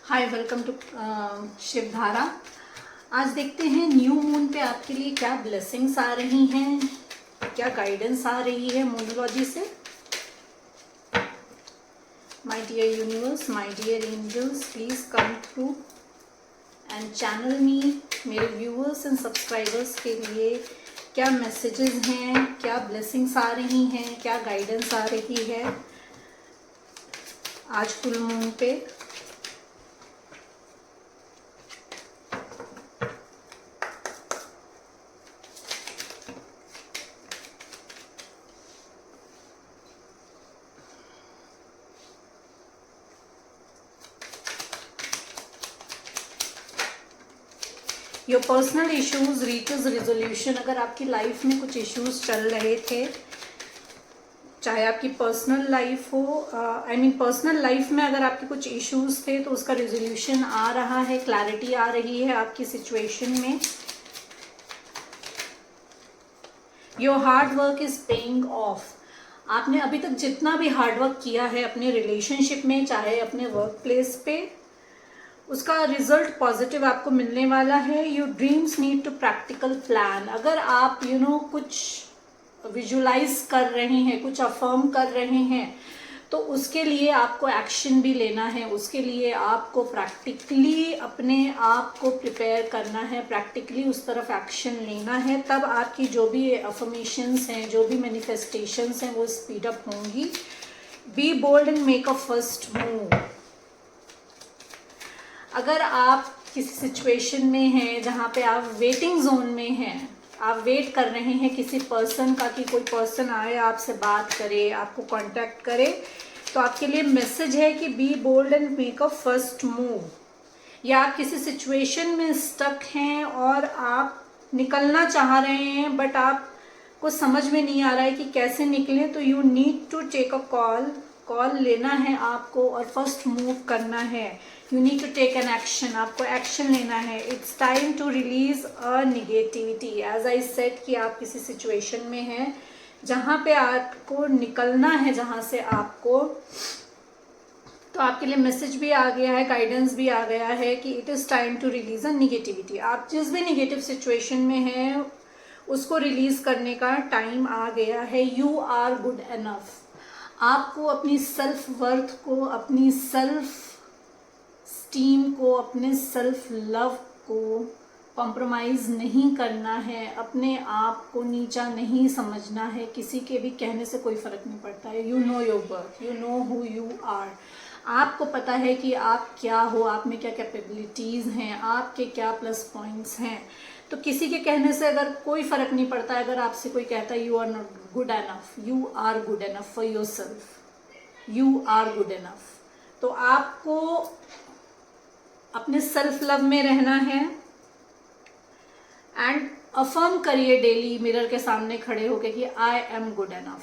Hi, welcome to Shivdhara. आज देखते हैं न्यू मून पे आपके लिए क्या ब्लेसिंग्स आ रही हैं, क्या गाइडेंस आ रही है मूनोलॉजी से। My dear universe, my dear angels, please come through and channel me. मेरे व्यूअर्स एंड सब्सक्राइबर्स के लिए क्या मैसेजेस हैं, क्या ब्लेसिंग्स आ रही हैं, क्या गाइडेंस आ रही है आज फुल मून पे। Your personal issues reaches resolution. अगर आपकी लाइफ में कुछ इश्यूज चल रहे थे, चाहे आपकी पर्सनल लाइफ हो, पर्सनल लाइफ में अगर आपके कुछ इश्यूज थे तो उसका रिजोल्यूशन आ रहा है, क्लैरिटी आ रही है आपकी सिचुएशन में। Your hard work is paying off. आपने अभी तक जितना भी हार्ड वर्क किया है अपने रिलेशनशिप में, चाहे अपने वर्क प्लेस पे, उसका रिजल्ट पॉजिटिव आपको मिलने वाला है। Your dreams need to practical plan. अगर आप कुछ विजुलाइज कर रहे हैं, कुछ अफर्म कर रहे हैं, तो उसके लिए आपको एक्शन भी लेना है। उसके लिए आपको प्रैक्टिकली अपने आप को प्रिपेयर करना है, प्रैक्टिकली उस तरफ एक्शन लेना है। तब आपकी जो भी अफर्मेशंस हैं, जो भी मैनिफेस्टेशंस हैं, वो स्पीड अप होंगी। Be bold and make a first move. अगर आप किसी सिचुएशन में हैं जहाँ पे आप वेटिंग जोन में हैं, आप वेट कर रहे हैं किसी पर्सन का कि कोई पर्सन आए, आपसे बात करे, आपको कांटेक्ट करे, तो आपके लिए मैसेज है कि be bold and make a first move. या आप किसी सिचुएशन में स्टक हैं और आप निकलना चाह रहे हैं बट आपको समझ में नहीं आ रहा है कि कैसे निकलें, तो you need to take a call लेना है आपको और फर्स्ट मूव करना है। You need to take an action. आपको एक्शन लेना है। It's time to release a negativity. As I said कि आप किसी सिचुएशन में हैं जहाँ पे आपको निकलना है, जहाँ से आपको, तो आपके लिए मैसेज भी आ गया है, गाइडेंस भी आ गया है कि it is time to release a negativity. आप जिस भी निगेटिव सिचुएशन में हैं उसको रिलीज करने का टाइम आ गया है। You are good enough. आपको अपनी सेल्फ वर्थ को, अपनी सेल्फ स्टीम को, अपने सेल्फ लव को कॉम्प्रोमाइज़ नहीं करना है। अपने आप को नीचा नहीं समझना है। किसी के भी कहने से कोई फ़र्क नहीं पड़ता है। You know your worth, you know who you are. आपको पता है कि आप क्या हो, आप में क्या कैपेबिलिटीज़ हैं, आपके क्या प्लस पॉइंट्स हैं। तो किसी के कहने से अगर कोई फ़र्क नहीं पड़ता है। अगर आपसे कोई कहता है you are not good enough, you are good enough for yourself, you are good enough. तो आपको अपने सेल्फ लव में रहना है एंड अफर्म करिए डेली मिरर के सामने खड़े होके कि I am good enough.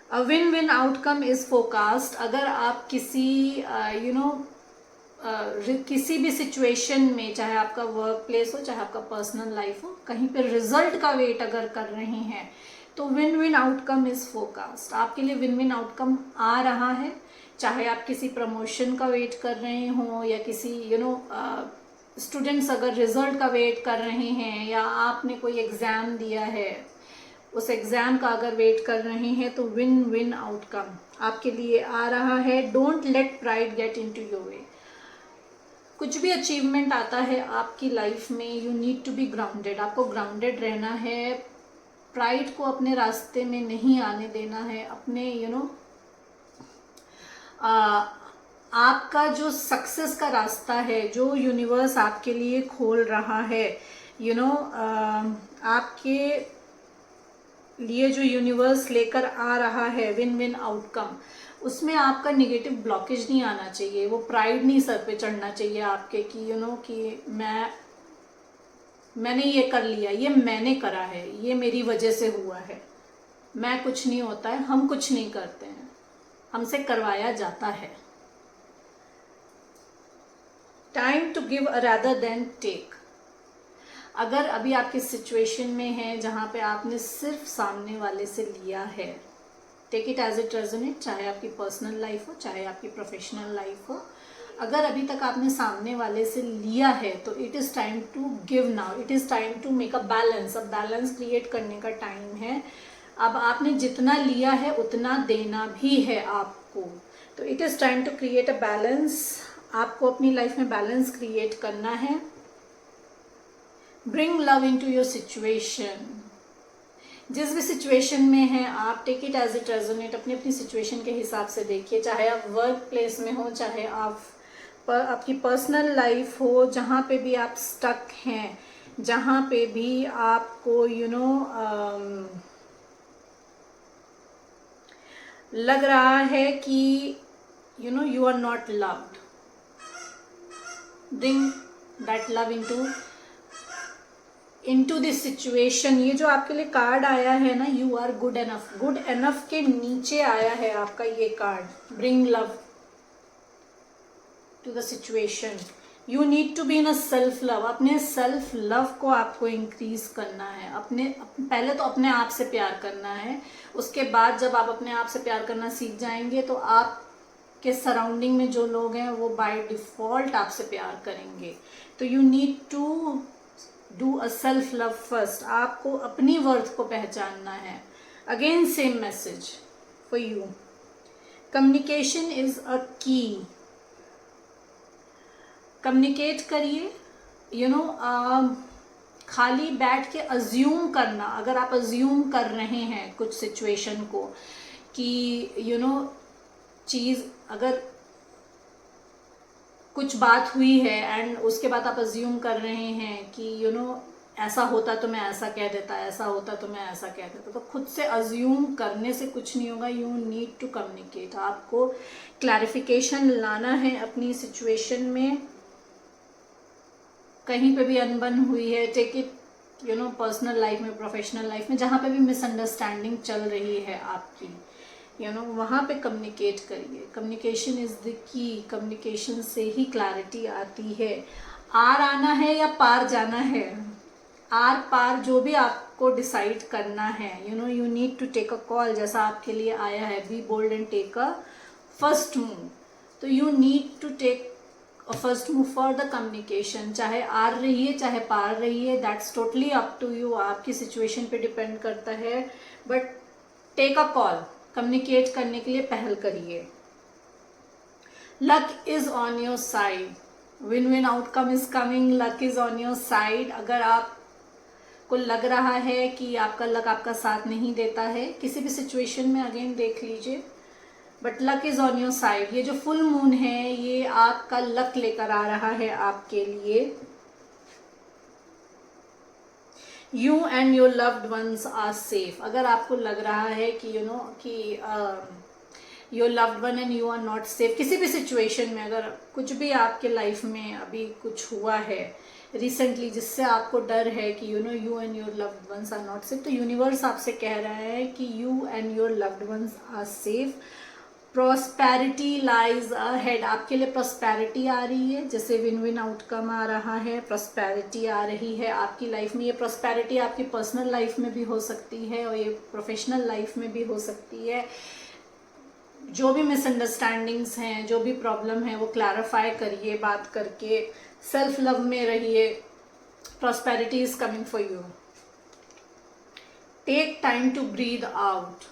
A win win outcome is forecast. अगर आप किसी किसी भी सिचुएशन में, चाहे आपका वर्क प्लेस हो, चाहे आपका पर्सनल लाइफ हो, कहीं पे रिजल्ट का वेट अगर कर रहे हैं, तो win win outcome is forecast. आपके लिए विन विन आउटकम आ रहा है। चाहे आप किसी प्रमोशन का वेट कर रहे हो, या किसी स्टूडेंट्स अगर रिजल्ट का वेट कर रहे हैं, या आपने कोई एग्ज़ाम दिया है, उस एग्ज़ाम का अगर वेट कर रहे हैं, तो विन विन आउटकम आपके लिए आ रहा है। Don't let pride get into your way. कुछ भी अचीवमेंट आता है आपकी लाइफ में, you need to be grounded. आपको ग्राउंडेड रहना है। प्राइड को अपने रास्ते में नहीं आने देना है। अपने आपका जो सक्सेस का रास्ता है, जो यूनिवर्स आपके लिए खोल रहा है, आपके लिए जो यूनिवर्स लेकर आ रहा है विन विन आउटकम, उसमें आपका निगेटिव ब्लॉकेज नहीं आना चाहिए। वो प्राइड नहीं सर पे चढ़ना चाहिए आपके कि कि मैंने ये कर लिया, ये मैंने करा है, ये मेरी वजह से हुआ है। मैं कुछ नहीं होता है, हम कुछ नहीं करते हैं, हमसे करवाया जाता है। Time to give rather than take. अगर अभी आप किस सिचुएशन में हैं जहाँ पे आपने सिर्फ सामने वाले से लिया है, take it as it resonate. चाहे आपकी पर्सनल लाइफ हो, चाहे आपकी प्रोफेशनल लाइफ हो, अगर अभी तक आपने सामने वाले से लिया है तो it is time to give now, it is time to make a balance. अब बैलेंस क्रिएट करने का टाइम है। अब आपने जितना लिया है उतना देना भी है आपको, तो it is time to create a balance. आपको अपनी लाइफ में बैलेंस क्रिएट करना है। Bring love in to your situation. जिस भी सिचुएशन में है आप take it as it resonate, अपनी अपनी सिचुएशन के हिसाब से देखिए। चाहे आप वर्क प्लेस में हो, चाहे आप आपकी पर्सनल लाइफ हो, जहाँ पे भी आप स्टक हैं, जहाँ पे भी आपको लग रहा है कि you are not loved, bring that love into this situation. ये जो आपके लिए कार्ड आया है ना, you are good enough, good enough के नीचे आया है आपका ये card, bring love to the situation. You need to be in a self love. अपने सेल्फ लव को आपको इंक्रीज करना है। पहले तो अपने आप से प्यार करना है, उसके बाद जब आप अपने आप से प्यार करना सीख जाएंगे तो आपके सराउंडिंग में जो लोग हैं वो बाय डिफॉल्ट आपसे प्यार करेंगे। तो you need to do a self love first. आपको अपनी वर्थ को पहचानना है। Again same message for you, communication is a key. Communicate करिए। खाली बैठ के अज्यूम करना, अगर आप अज्यूम कर रहे हैं कुछ सिचुएशन को कि चीज़ अगर कुछ बात हुई है एंड उसके बाद आप अज्यूम कर रहे हैं कि ऐसा होता तो मैं ऐसा कह देता, ऐसा होता तो मैं ऐसा कह देता, तो खुद से अज्यूम करने से कुछ नहीं होगा। You need to communicate. आपको क्लैरिफिकेशन लाना है अपनी सिचुएशन में। कहीं पे भी अनबन हुई है, टेक इट पर्सनल लाइफ में, प्रोफेशनल लाइफ में, जहाँ पे भी मिसअंडरस्टैंडिंग चल रही है आपकी, वहाँ पे कम्युनिकेट करिए। Communication is the key. Communication से ही क्लैरिटी आती है। आर आना है या पार जाना है, आर पार जो भी आपको डिसाइड करना है, you need to take a call. जैसा आपके लिए आया है, be bold and take a first move. तो you need to take first move for the communication. चाहे आर रही है चाहे पार रही है, that's totally up to you. आपकी सिचुएशन पे डिपेंड करता है, but take a call. Communicate करने के लिए पहल करिए। Luck is on your side, win win outcome is coming, luck is on your side. अगर आपको लग रहा है कि आपका लक आपका साथ नहीं देता है किसी भी सिचुएशन में, अगेन देख लीजिए, but luck is on your side. ये जो फुल मून है ये आपका लक लेकर आ रहा है आपके लिए। You and your loved ones are safe. अगर आपको लग रहा है कि your loved one and you are not safe, किसी भी सिचुएशन में अगर कुछ भी आपके लाइफ में अभी कुछ हुआ है रिसेंटली जिससे आपको डर है कि you and your loved ones are not safe, तो यूनिवर्स आपसे कह रहा है कि you and your loved ones are safe. Prosperity lies ahead. आपके लिए प्रॉस्पेरिटी आ रही है, जैसे विन विन आउटकम आ रहा है, प्रॉस्पेरिटी आ रही है आपकी लाइफ में। ये प्रॉस्पेरिटी आपकी पर्सनल लाइफ में भी हो सकती है और ये प्रोफेशनल लाइफ में भी हो सकती है। जो भी मिसअंडरस्टैंडिंग्स हैं, जो भी प्रॉब्लम है, वो क्लैरिफाई करिए बात करके। सेल्फ लव में रहिए। Prosperity is coming for you. Take time to breathe out.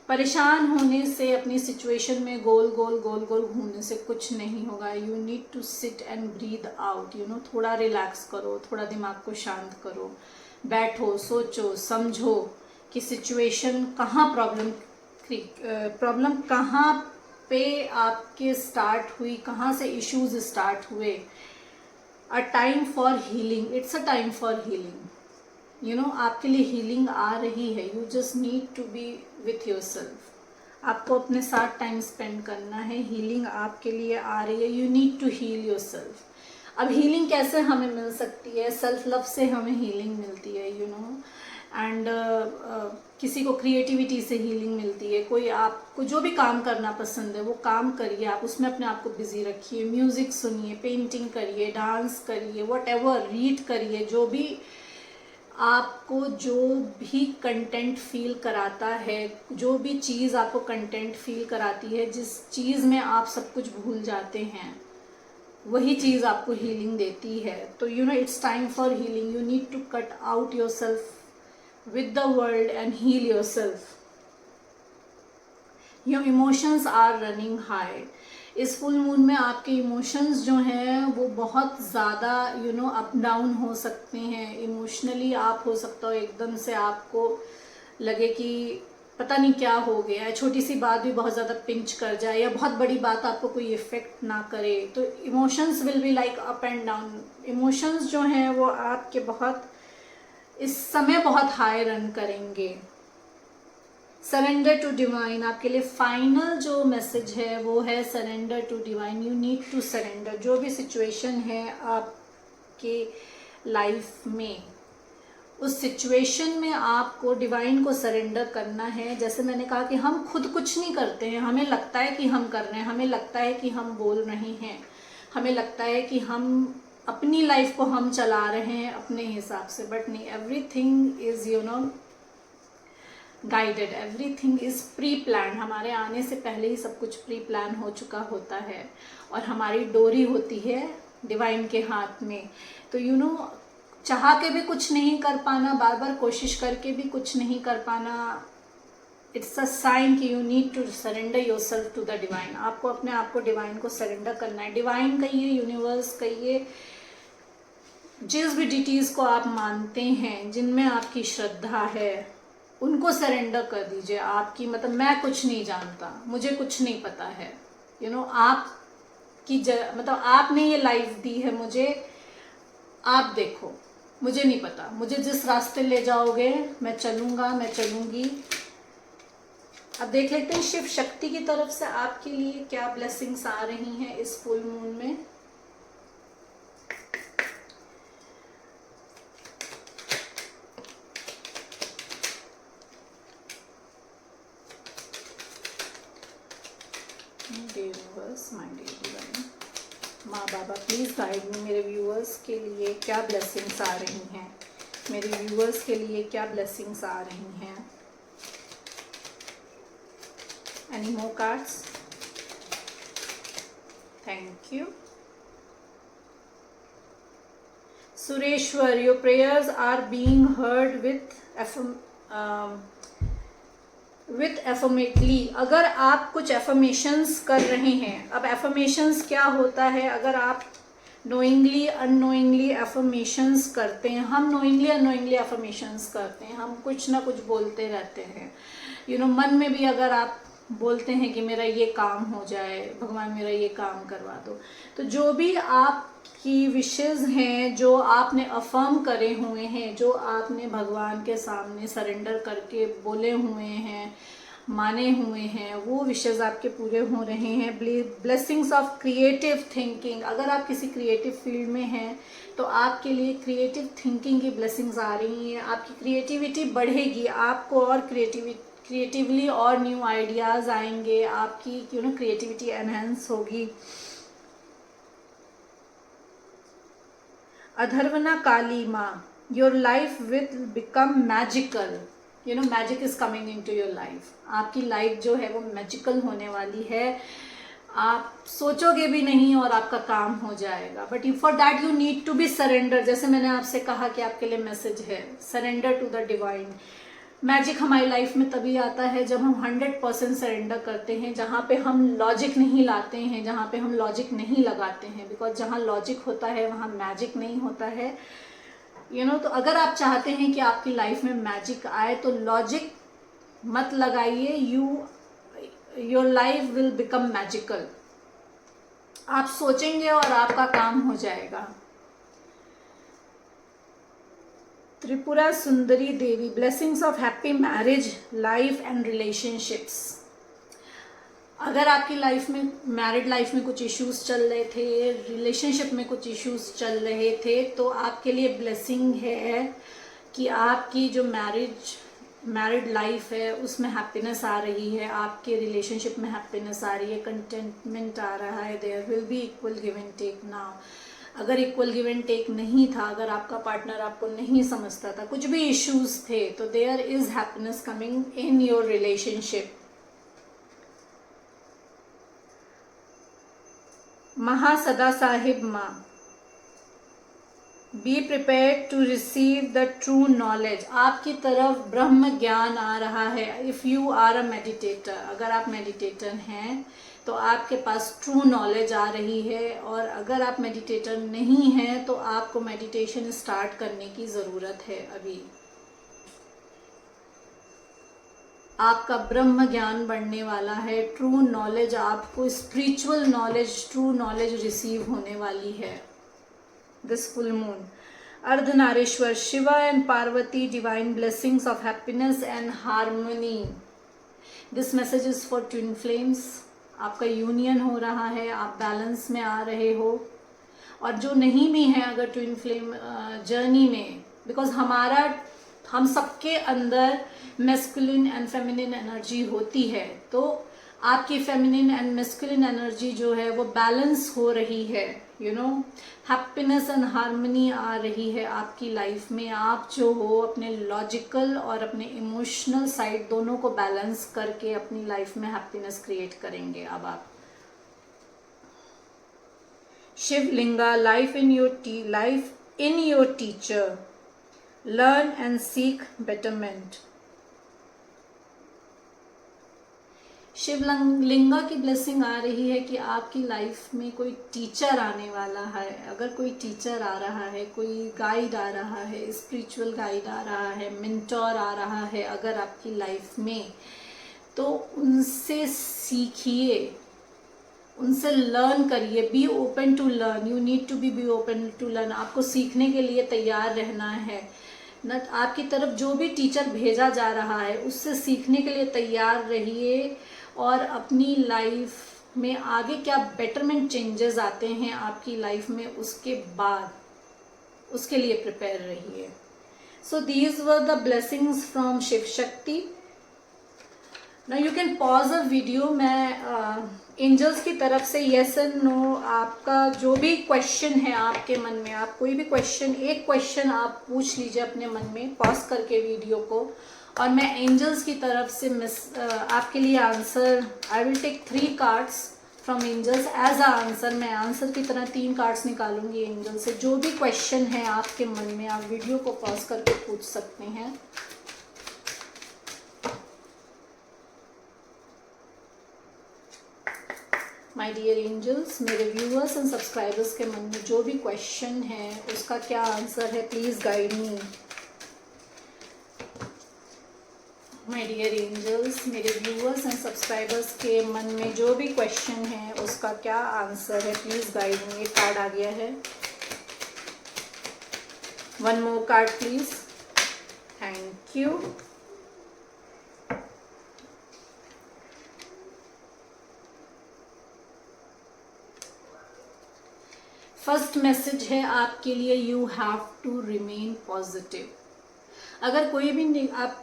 परेशान होने से, अपनी सिचुएशन में गोल गोल घूमने से कुछ नहीं होगा। You need to sit and breathe out. थोड़ा रिलैक्स करो, थोड़ा दिमाग को शांत करो, बैठो, सोचो, समझो कि सिचुएशन कहाँ प्रॉब्लम कहाँ पे आपके स्टार्ट हुई, कहाँ से इश्यूज स्टार्ट हुए। A time for healing, it's a time for healing. आपके लिए हीलिंग आ रही है। You just need to be with yourself. आपको अपने साथ टाइम स्पेंड करना है। हीलिंग आपके लिए आ रही है। You need to heal yourself. अब हीलिंग कैसे हमें मिल सकती है? सेल्फ लव से हमें हीलिंग मिलती है, एंड किसी को क्रिएटिविटी से हीलिंग मिलती है। कोई आपको जो भी काम करना पसंद है वो काम करिए, आप उसमें अपने आप को बिजी रखिए। म्यूज़िक सुनिए, पेंटिंग करिए, डांस करिए, व्हाटएवर, रीड करिए, जो भी आपको जो भी कंटेंट फील कराता है, जो भी चीज़ आपको कंटेंट फील कराती है, जिस चीज़ में आप सब कुछ भूल जाते हैं, वही चीज़ आपको हीलिंग देती है। तो you know it's time for healing. You need to cut out yourself with the world and heal yourself. Your emotions are running high. इस फुल मून में आपके इमोशंस जो हैं वो बहुत ज़्यादा अप डाउन हो सकते हैं। इमोशनली आप हो सकता हो एकदम से आपको लगे कि पता नहीं क्या हो गया है, छोटी सी बात भी बहुत ज़्यादा पिंच कर जाए, या बहुत बड़ी बात आपको कोई इफेक्ट ना करे। तो emotions will be like up and down. Emotions जो हैं वो आपके बहुत इस समय बहुत हाई रन करेंगे। सरेंडर टू डिवाइन, आपके लिए फाइनल जो मैसेज है वो है surrender to divine. You need to surrender. जो भी सिचुएशन है आपके लाइफ में, उस सिचुएशन में आपको डिवाइन को सरेंडर करना है। जैसे मैंने कहा कि हम खुद कुछ नहीं करते हैं, हमें लगता है कि हम कर रहे हैं, हमें लगता है कि हम बोल रहे हैं, हमें लगता है कि हम अपनी लाइफ को हम चला रहे हैं अपने हिसाब से, बट नहीं, everything is guided, everything is pre plan. हमारे आने से पहले ही सब कुछ प्री प्लान हो चुका होता है, और हमारी डोरी होती है डिवाइन के हाथ में। तो चाह के भी कुछ नहीं कर पाना, बार बार कोशिश करके भी कुछ नहीं कर पाना, इट्स अ साइन कि you need to surrender yourself to the divine. आपको अपने आप को डिवाइन को सरेंडर करना है। डिवाइन कहिए, यूनिवर्स कहिए, जिस भी डिटीज को आप मानते हैं, जिनमें आपकी श्रद्धा है, उनको सरेंडर कर दीजिए। आपकी मैं कुछ नहीं जानता, मुझे कुछ नहीं पता है, आपकी आपने ये लाइफ दी है मुझे, आप देखो, मुझे नहीं पता, मुझे जिस रास्ते ले जाओगे मैं चलूँगा, मैं चलूँगी। अब देख लेते हैं शिव शक्ति की तरफ से आपके लिए क्या ब्लेसिंग्स आ रही हैं इस फुल मून में। माय डियर डिवाइन, माँ बाबा प्लीज़ गाइड मी। मेरे व्यूअर्स के लिए क्या ब्लेसिंग्स आ रही हैं, मेरे व्यूअर्स के लिए क्या ब्लेसिंग्स आ रही हैं। Any more cards? Thank you. Sureshwar, your prayers are being heard with affirmatively. अगर आप कुछ एफर्मेशंस कर रहे हैं, अब एफर्मेशंस क्या होता है, अगर आप नोइंगली अननोइंगली एफर्मेशंस करते हैं, हम नोइंगली अननोइंगली एफर्मेशंस करते हैं, हम कुछ ना कुछ बोलते रहते हैं। मन में भी अगर आप बोलते हैं कि मेरा ये काम हो जाए, भगवान मेरा ये काम करवा दो, तो जो भी आपकी विशेज़ हैं, जो आपने अफर्म करे हुए हैं, जो आपने भगवान के सामने सरेंडर करके बोले हुए हैं, माने हुए हैं, वो विशेज़ आपके पूरे हो रहे हैं। ब्लेसिंग्स ऑफ क्रिएटिव थिंकिंग, अगर आप किसी क्रिएटिव फील्ड में हैं तो आपके लिए क्रिएटिव थिंकिंग की ब्लेसिंग्स आ रही हैं। आपकी क्रिएटिविटी बढ़ेगी, आपको और क्रिएटिवली और न्यू आइडियाज़ आएंगे, आपकी क्रिएटिविटी एनहेंस होगी। अधर्वना काली माँ, your life will become magical. Magic is coming in to your life. आपकी लाइफ जो है वो मैजिकल होने वाली है, आप सोचोगे भी नहीं और आपका काम हो जाएगा। But for that you need to be surrender. जैसे मैंने आपसे कहा कि आपके लिए मैसेज है surrender to the divine. Magic हमारी लाइफ में तभी आता है जब हम 100% सरेंडर करते हैं, जहाँ पे हम लॉजिक नहीं लाते हैं, जहाँ पे हम लॉजिक नहीं लगाते हैं। बिकॉज जहाँ लॉजिक होता है वहाँ मैजिक नहीं होता है। तो अगर आप चाहते हैं कि आपकी लाइफ में मैजिक आए तो लॉजिक मत लगाइए, your life will become magical. आप सोचेंगे और आपका काम हो जाएगा। Tripura Sundari Devi, blessings of happy marriage life and relationships. अगर आपकी लाइफ में, मैरिड लाइफ में कुछ इश्यूज चल रहे थे, रिलेशनशिप में कुछ इश्यूज चल रहे थे, तो आपके लिए ब्लेसिंग है कि आपकी जो मैरिड लाइफ है उसमें हैप्पीनेस आ रही है, आपके रिलेशनशिप में हैप्पीनेस आ रही है, कंटेंटमेंट आ रहा है। There will be equal give and take now. अगर इक्वल गिव एंड टेक नहीं था, अगर आपका पार्टनर आपको नहीं समझता था, कुछ भी इश्यूज थे, तो there is happiness coming in your relationship. महासदा साहिब माँ, be prepared to receive the true knowledge. आपकी तरफ ब्रह्म ज्ञान आ रहा है। If you are a meditator, अगर आप मेडिटेटर हैं तो आपके पास ट्रू नॉलेज आ रही है, और अगर आप मेडिटेटर नहीं हैं तो आपको मेडिटेशन स्टार्ट करने की ज़रूरत है। अभी आपका ब्रह्म ज्ञान बढ़ने वाला है, ट्रू नॉलेज, आपको spiritual knowledge, true knowledge receive होने वाली है this full moon. Ardhanarishvara Shiva and Parvati, divine blessings of happiness and harmony. This message is for twin flames. आपका यूनियन हो रहा है, आप बैलेंस में आ रहे हो, और जो नहीं भी है अगर ट्विन फ्लेम जर्नी में, बिकॉज हम सबके अंदर मैस्कुलिन एंड फेमिनिन एनर्जी होती है, तो आपकी फेमिनिन एंड मैस्कुलिन एनर्जी जो है वो बैलेंस हो रही है, you know, happiness and harmony आ रही है आपकी लाइफ में। आप जो हो अपने लॉजिकल और अपने इमोशनल साइड दोनों को बैलेंस करके अपनी लाइफ में हैप्पीनेस क्रिएट करेंगे। अब आप Shivalinga, life in your teacher, learn and seek betterment. Shivalinga की ब्लेसिंग आ रही है कि आपकी लाइफ में कोई टीचर आने वाला है। अगर कोई टीचर आ रहा है, कोई गाइड आ रहा है, स्पिरिचुअल गाइड आ रहा है, मेंटोर आ रहा है अगर आपकी लाइफ में, तो उनसे सीखिए, उनसे लर्न करिए। Be open to learn, you need to be open to learn. आपको सीखने के लिए तैयार रहना है न। आपकी तरफ जो भी टीचर भेजा जा रहा है उससे सीखने के लिए तैयार रहिए, और अपनी लाइफ में आगे क्या बेटरमेंट चेंजेस आते हैं आपकी लाइफ में, उसके बाद उसके लिए प्रिपेयर रहिए। So these were the blessings from Shiv Shakti. Now you can pause a video. मैं एंजल्स की तरफ से येस एंड नो, आपका जो भी क्वेश्चन है आपके मन में, आप कोई भी क्वेश्चन, एक क्वेश्चन आप पूछ लीजिए अपने मन में, पॉज करके वीडियो को, और मैं एंजल्स की तरफ से आपके लिए answer, I will take 3 cards from angels as a answer. मैं आंसर की तरह 3 कार्ड्स निकालूंगी एंजल से। जो भी क्वेश्चन है आपके मन में, आप वीडियो को पॉज करके पूछ सकते हैं। माय डियर एंजल्स, मेरे व्यूअर्स एंड सब्सक्राइबर्स के मन में जो भी क्वेश्चन है उसका क्या आंसर है, please guide me. My dear angels, मेरे व्यूअर्स एंड सब्सक्राइबर्स के मन में जो भी क्वेश्चन है उसका क्या आंसर है, प्लीज गाइड मी। एक कार्ड आ गया है, 1 more card please. Thank you. First message है आपके लिए, you have to remain positive. अगर कोई भी, आप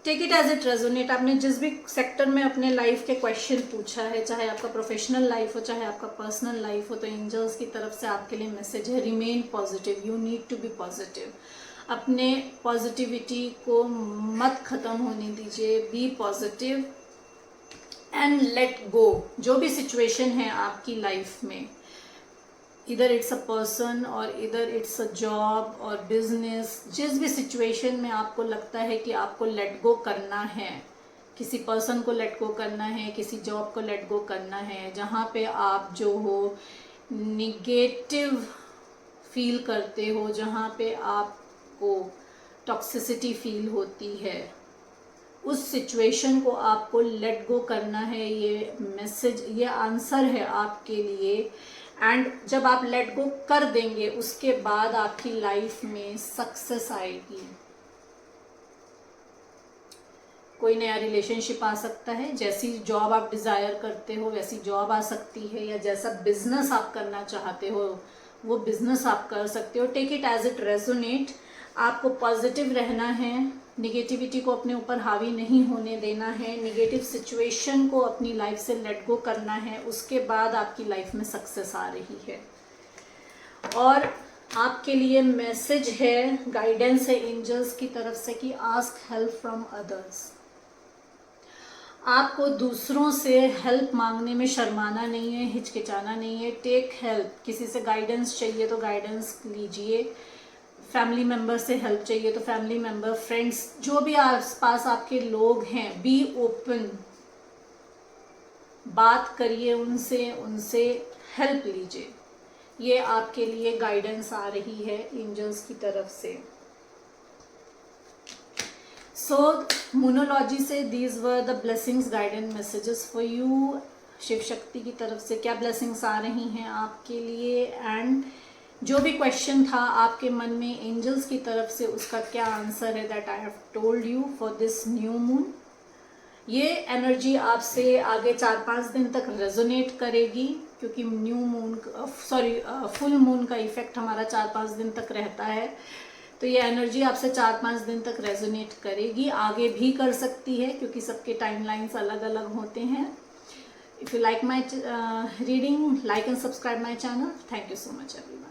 take it as it resonate, आपने जिस भी सेक्टर में अपने लाइफ के क्वेश्चन पूछा है, चाहे आपका प्रोफेशनल लाइफ हो, चाहे आपका पर्सनल लाइफ हो, तो एंजल्स की तरफ से आपके लिए मैसेज है, remain positive, you need to be positive. अपने पॉजिटिविटी को मत ख़त्म होने दीजिए, be positive and let go. जो भी सिचुएशन है आपकी लाइफ में, इधर इट्स अ पर्सन और इधर इट्स अ जॉब और बिजनेस, जिस भी सिचुएशन में आपको लगता है कि आपको लेट गो करना है, किसी पर्सन को लेट गो करना है, किसी जॉब को लेट गो करना है, जहाँ पे आप जो हो निगेटिव फील करते हो, जहाँ पे आपको टॉक्सिसिटी फील होती है, उस सिचुएशन को आपको लेट गो करना है। ये मैसेज, ये आंसर है आपके लिए। एंड जब आप लेट गो कर देंगे उसके बाद आपकी लाइफ में सक्सेस आएगी। कोई नया रिलेशनशिप आ सकता है, जैसी जॉब आप डिज़ायर करते हो वैसी जॉब आ सकती है, या जैसा बिजनेस आप करना चाहते हो वो बिजनेस आप कर सकते हो। Take it as it resonate. आपको पॉजिटिव रहना है, निगेटिविटी को अपने ऊपर हावी नहीं होने देना है, निगेटिव सिचुएशन को अपनी लाइफ से लेट गो करना है, उसके बाद आपकी लाइफ में सक्सेस आ रही है। और आपके लिए मैसेज है, गाइडेंस है एंजल्स की तरफ से कि आस्क हेल्प फ्रॉम अदर्स। आपको दूसरों से हेल्प मांगने में शर्माना नहीं है, हिचकिचाना नहीं है। टेक हेल्प, किसी से गाइडेंस चाहिए तो गाइडेंस लीजिए, फैमिली मेम्बर से हेल्प चाहिए तो फैमिली मेम्बर, फ्रेंड्स, जो भी आसपास आपके लोग हैं, बी ओपन, बात करिए उनसे, उनसे हेल्प लीजिए। ये आपके लिए गाइडेंस आ रही है एंजल्स की तरफ से। सो मोनोलॉजी से these were the blessings, guidance messages for you. Shiv Shakti की तरफ से क्या ब्लेसिंग्स आ रही हैं आपके लिए, एंड जो भी क्वेश्चन था आपके मन में एंजल्स की तरफ से, उसका क्या आंसर है, that I have told you for this new moon. ये एनर्जी आपसे आगे 4-5 दिन तक रेजोनेट करेगी, क्योंकि न्यू मून, फुल मून का इफेक्ट हमारा 4-5 दिन तक रहता है। तो ये एनर्जी आपसे 4-5 दिन तक रेजोनेट करेगी, आगे भी कर सकती है क्योंकि सबके टाइमलाइंस अलग अलग होते हैं। If you like my reading, like and subscribe my channel. Thank you so much everyone.